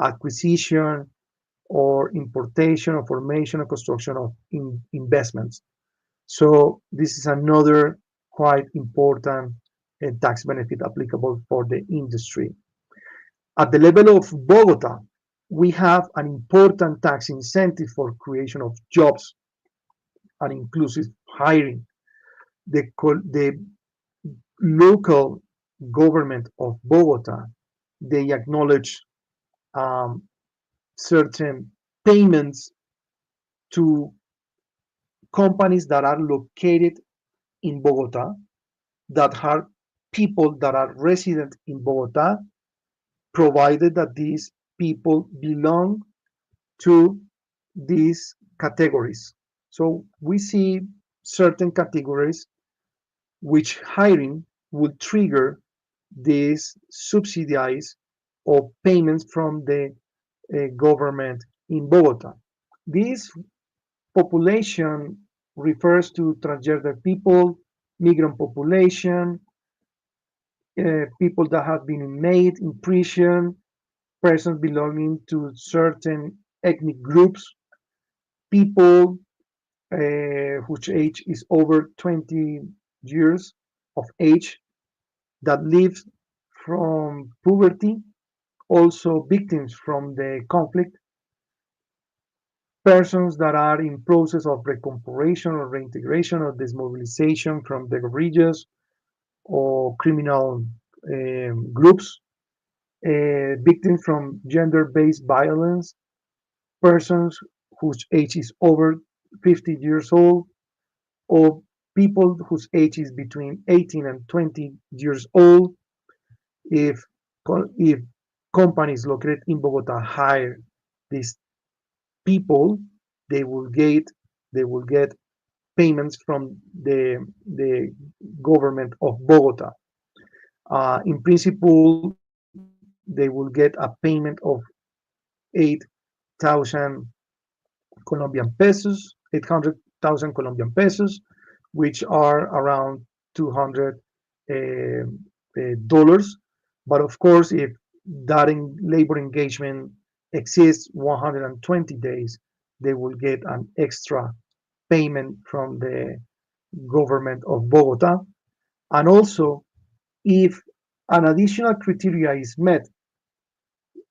S3: acquisition or importation or formation or construction of investments. So this is another quite important tax benefit applicable for the industry. At the level of Bogota, we have an important tax incentive for creation of jobs and inclusive hiring. The local government of Bogota, they acknowledge um, certain payments to companies that are located in Bogota, that are people that are resident in Bogota, provided that these people belong to these categories. So we see certain categories which hiring would trigger these subsidies or payments from the government in Bogota. This population refers to transgender people, migrant population, people that have been made in prison, persons belonging to certain ethnic groups, people whose age is over 20 years of age that live from poverty, also victims from the conflict, persons that are in process of recomposition or reintegration or dismobilization from the guerrillas or criminal groups, victims from gender-based violence, persons whose age is over 50 years old, or people whose age is between 18 and 20 years old. If if companies located in Bogota hire these people, they will get they will get payments from the government of Bogota. In principle, they will get a payment of 8,000 Colombian pesos, 800,000 Colombian pesos, which are around 200 dollars. But of course, if that labor engagement exceeds 120 days, they will get an extra payment from the government of Bogota. And also, if an additional criteria is met,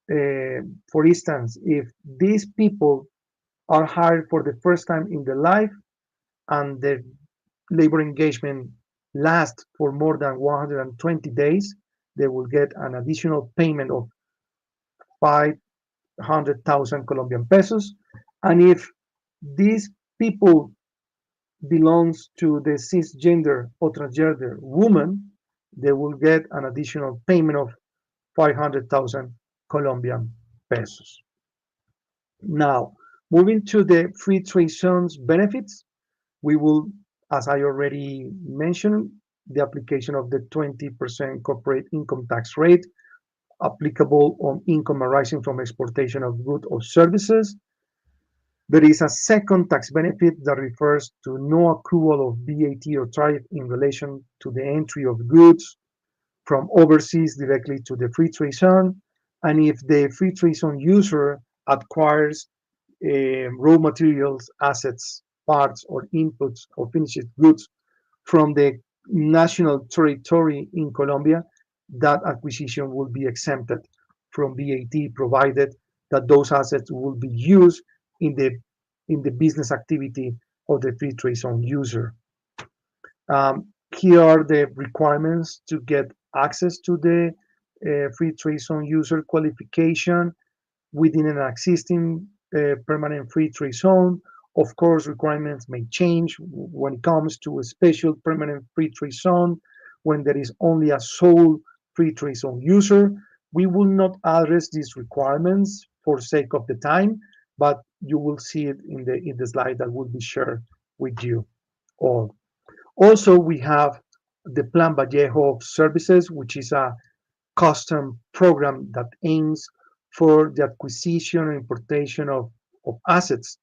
S3: for instance, if these people are hired for the first time in their life and the labor engagement lasts for more than 120 days, they will get an additional payment of 500,000 Colombian pesos. And if these people belongs to the cisgender or transgender woman, they will get an additional payment of 500,000 Colombian pesos. Now, moving to the free trade zones benefits, we will, as I already mentioned, the application of the 20% corporate income tax rate applicable on income arising from exportation of goods or services. There is a second tax benefit that refers to no accrual of VAT or tariff in relation to the entry of goods from overseas directly to the free trade zone. And if the free trade zone user acquires raw materials, assets, parts, or inputs or finished goods from the national territory in Colombia, that acquisition will be exempted from VAT, provided that those assets will be used in the business activity of the free trade zone user. Here are the requirements to get access to the free trade zone user qualification within an existing permanent free trade zone. Of course, requirements may change when it comes to a special permanent free trade zone. When there is only a sole free trade zone user, we will not address these requirements for sake of the time, but you will see it in the slide that will be shared with you all. Also, we have the Plan Vallejo of Services, which is a custom program that aims for the acquisition and importation of assets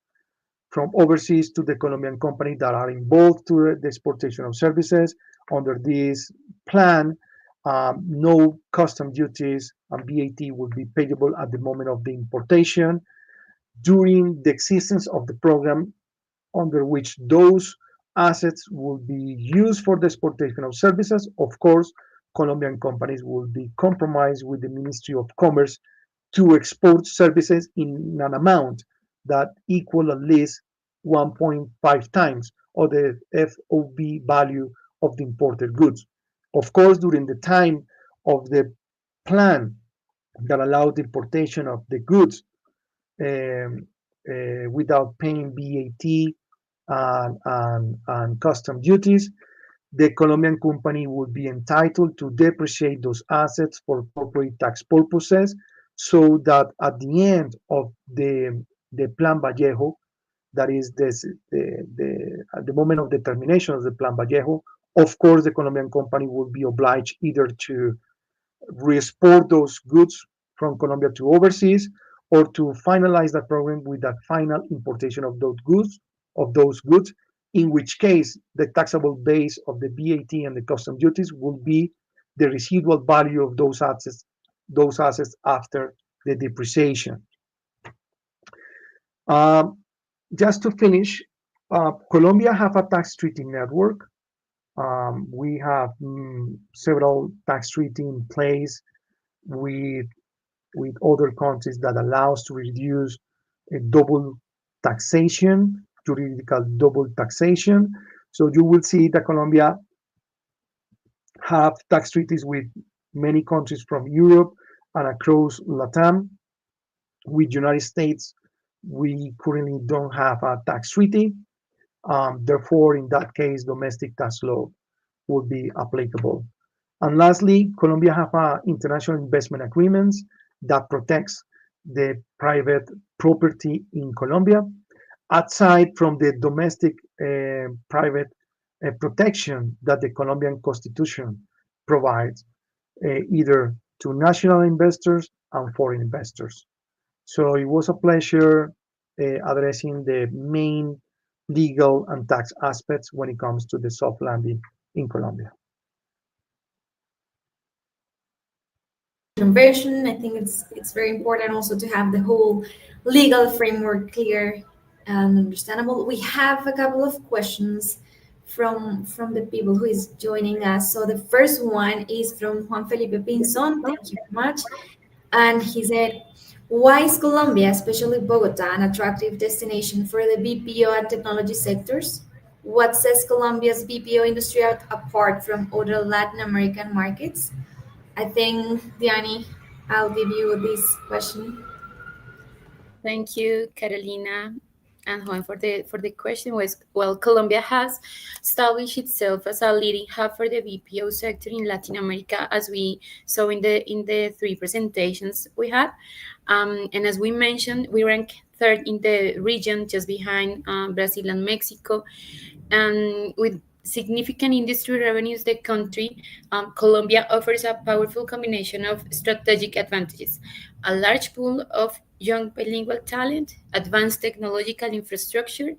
S3: from overseas to the Colombian company that are involved to the exportation of services. Under this plan, no custom duties and VAT will be payable at the moment of the importation. During the existence of the program, under which those assets will be used for the exportation of services. Of course, Colombian companies will be compromised with the Ministry of Commerce to export services in an amount that equal at least 1.5 times of the FOB value of the imported goods. Of course, during the time of the plan that allowed the importation of the goods um, without paying VAT and custom duties, the Colombian company would be entitled to depreciate those assets for corporate tax purposes, so that at the end of the Plan Vallejo, that is at the moment of determination of the Plan Vallejo, of course, the Colombian company would be obliged either to re-export those goods from Colombia to overseas, or to finalize that program with that final importation of those goods, in which case the taxable base of the VAT and the custom duties will be the residual value of those assets after the depreciation. Um, just to finish, Colombia have a tax treaty network. We have several tax treaty in place with other countries that allows to reduce a double taxation, juridical double taxation. So you will see that Colombia have tax treaties with many countries from Europe and across Latam. With United States, we currently don't have a tax treaty. Therefore, in that case, domestic tax law would be applicable. And lastly, Colombia have international investment agreements that protects the private property in Colombia, aside from the domestic private protection that the Colombian Constitution provides, either to national investors and foreign investors. So it was a pleasure addressing the main legal and tax aspects when it comes to the soft landing in Colombia.
S1: Conversion. I think it's very important also to have the whole legal framework clear and understandable. We have a couple of questions from the people who is joining us. So the first one is from Juan Felipe Pinzon. Thank you very much. And he said, why is Colombia, especially Bogota, an attractive destination for the BPO and technology sectors? What sets Colombia's BPO industry out apart from other Latin American markets? I think, Diani, I'll give you this question.
S2: Thank you, Carolina and Juan, for the question. Was well, Colombia has established itself as a leading hub for the BPO sector in Latin America, as we saw in the three presentations we had. And as we mentioned, we rank third in the region, just behind Brazil and Mexico. And with significant industry revenues, the country, Colombia offers a powerful combination of strategic advantages: a large pool of young bilingual talent, advanced technological infrastructure,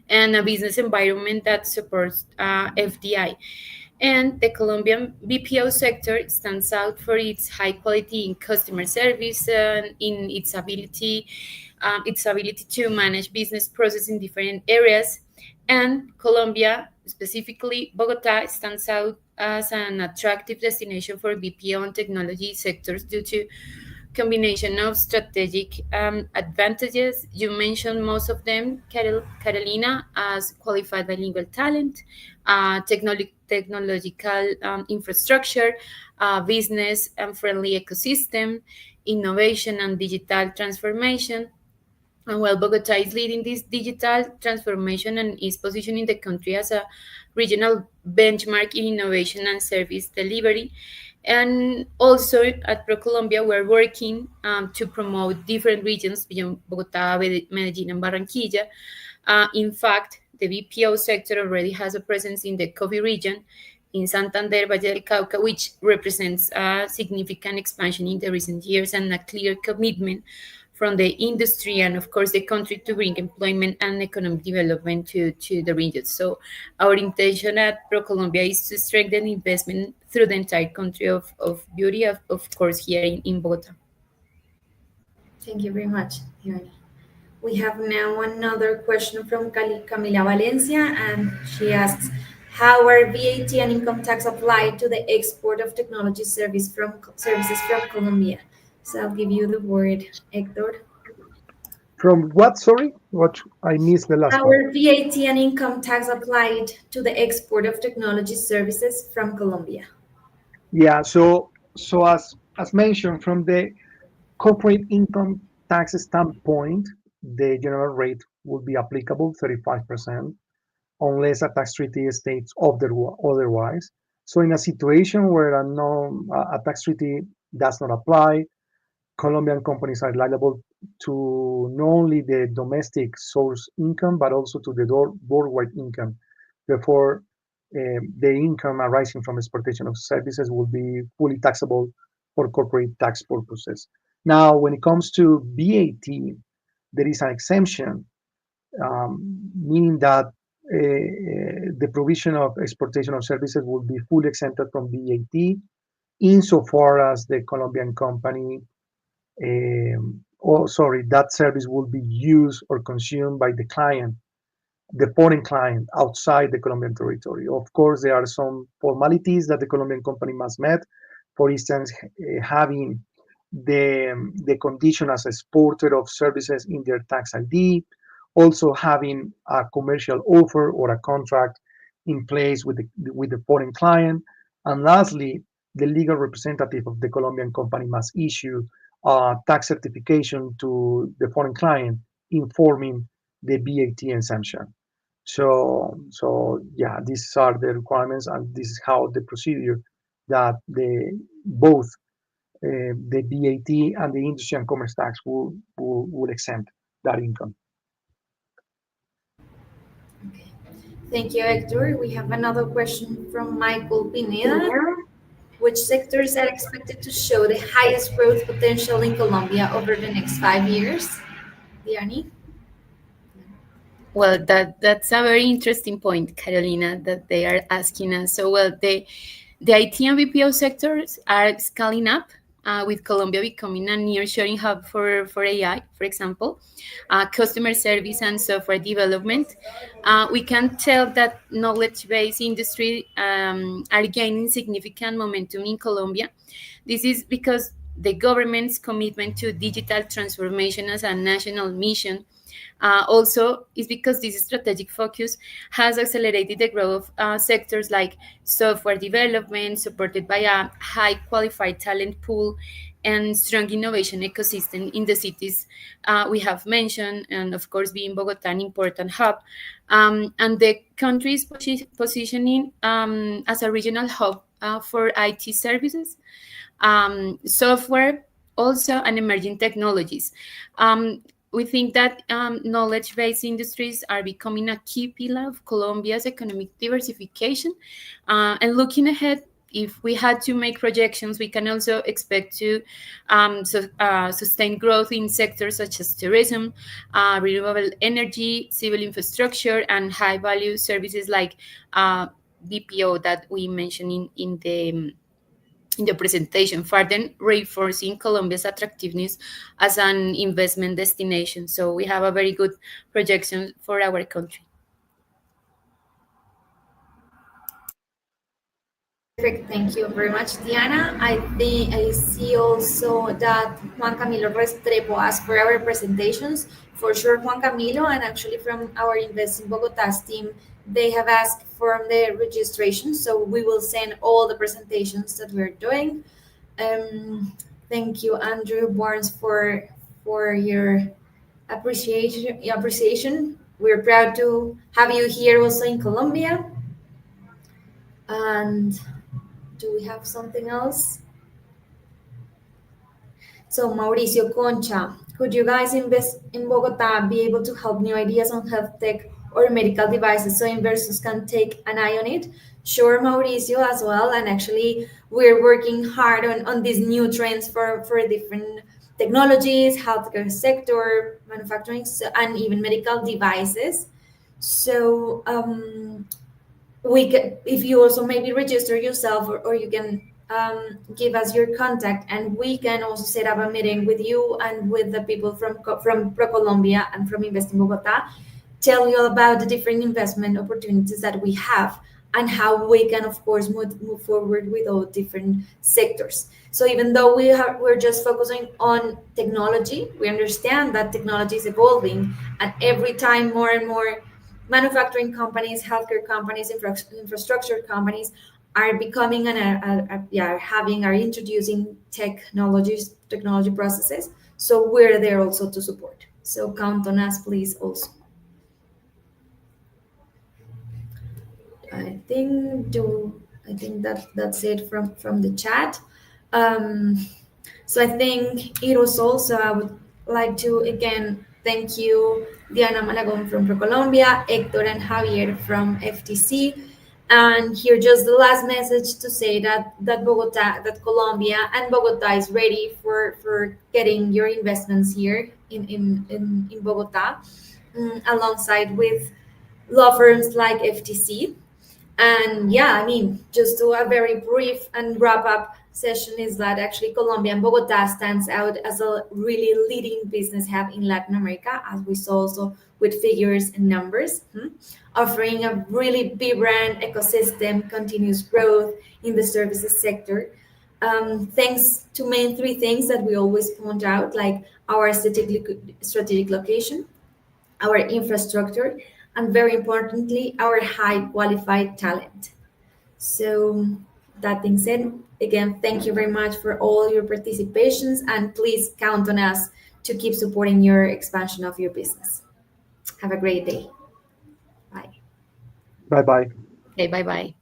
S2: and a business environment that supports FDI. And the Colombian BPO sector stands out for its high quality in customer service and in its ability to manage business process in different areas. And Colombia, specifically Bogota, stands out as an attractive destination for BPO and technology sectors due to combination of strategic advantages. You mentioned most of them, Carolina, as qualified bilingual talent, technological infrastructure, business and friendly ecosystem, innovation and digital transformation. And while Bogota is leading this digital transformation and is positioning the country as a regional benchmark in innovation and service delivery. And also at ProColombia, we're working to promote different regions beyond Bogota, Medellin, and Barranquilla. In fact, the BPO sector already has a presence in the coffee region in Santander, Valle del Cauca, which represents a significant expansion in the recent years and a clear commitment from the industry and, of course, the country to bring employment and economic development to the region. So, our intention at ProColombia is to strengthen investment through the entire country of beauty, of course, here in Bogota.
S1: Thank you very much, Diana. We have now another question from Camila Valencia, and she asks, how are VAT and income tax applied to the export of technology services from Colombia? So I'll give you the word, Hector.
S3: From what? Sorry, what? I missed the last
S1: How
S3: part.
S1: are VAT and income tax applied to the export of technology services from Colombia?
S3: Yeah. So as mentioned, from the corporate income tax standpoint, the general rate will be applicable 35%, unless a tax treaty states otherwise. So in a situation where a tax treaty does not apply, Colombian companies are liable to not only the domestic source income, but also to the worldwide income. Therefore, the income arising from exportation of services will be fully taxable for corporate tax purposes. Now, when it comes to VAT, there is an exemption, meaning that the provision of exportation of services will be fully exempted from VAT insofar as the Colombian company, that service will be used or consumed by the foreign client outside the Colombian territory. Of course, there are some formalities that the Colombian company must meet. For instance, having the condition as exporter of services in their tax ID, also having a commercial offer or a contract in place with the foreign client, and lastly, the legal representative of the Colombian company must issue a tax certification to the foreign client informing the VAT exemption. So yeah, these are the requirements, and this is how the procedure that the both the VAT and the industry and commerce tax will exempt that income.
S1: Okay. Thank you, Hector. We have another question from Michael Pineda. Which sectors are expected to show the highest growth potential in Colombia over the next 5 years? Diani?
S2: Well, that's a very interesting point, Carolina, that they are asking us. So, well, the IT and BPO sectors are scaling up, with Colombia becoming a nearshoring hub for AI, for example, customer service and software development. We can tell that knowledge-based industry are gaining significant momentum in Colombia. This is because the government's commitment to digital transformation as a national mission, also is because this strategic focus has accelerated the growth of sectors like software development, supported by a high qualified talent pool and strong innovation ecosystem in the cities we have mentioned, and of course, being Bogota an important hub. And the country is positioning as a regional hub for IT services, software, also, and emerging technologies. Um, we think that knowledge based industries are becoming a key pillar of Colombia's economic diversification. And looking ahead, if we had to make projections, we can also expect to sustain growth in sectors such as tourism, renewable energy, civil infrastructure, and high value services like BPO that we mentioned in the presentation, further reinforcing Colombia's attractiveness as an investment destination. So we have a very good projection for our country.
S1: Perfect. Thank you very much, Diana. I think I see also that Juan Camilo Restrepo asked for our presentations. For sure, Juan Camilo, and actually from our Invest in Bogota's team, they have asked for the registration. So we will send all the presentations that we're doing. Um, Thank you, Andrew Barnes, for your appreciation. We're proud to have you here also in Colombia. And do we have something else? So, Mauricio Concha, could you guys invest in Bogota be able to help new ideas on health tech or medical devices so investors can take an eye on it? Sure, Mauricio, as well. And actually, we're working hard on these new trends for different technologies, healthcare sector, manufacturing, and even medical devices. So, if you also maybe register yourself, or you can give us your contact, and we can also set up a meeting with you and with the people from ProColombia and from Invest in Bogota, tell you about the different investment opportunities that we have and how we can of course move forward with all different sectors. So even though we're just focusing on technology, we understand that technology is evolving, and every time more and more manufacturing companies, healthcare companies, infrastructure companies are becoming are introducing technology processes. So we're there also to support. So count on us, please. Also, I think do I think that's it from the chat. Um, So I think it was also, I would like to again thank you, Diana Malagon from ProColombia, Hector and Javier from FTC. And here just the last message to say that Colombia and Bogota is ready for getting your investments here in Bogota, alongside with law firms like FTC. And yeah, I mean, just to a very brief and wrap up session is that actually Colombia and Bogota stands out as a really leading business hub in Latin America, as we saw also with figures and numbers, offering a really vibrant ecosystem, continuous growth in the services sector. Thanks to main three things that we always point out, like our strategic location, our infrastructure, and very importantly, our high qualified talent. So, that being said, again, thank you very much for all your participations, and please count on us to keep supporting your expansion of your business. Have a great day. Bye.
S3: Bye bye.
S2: Okay, bye bye.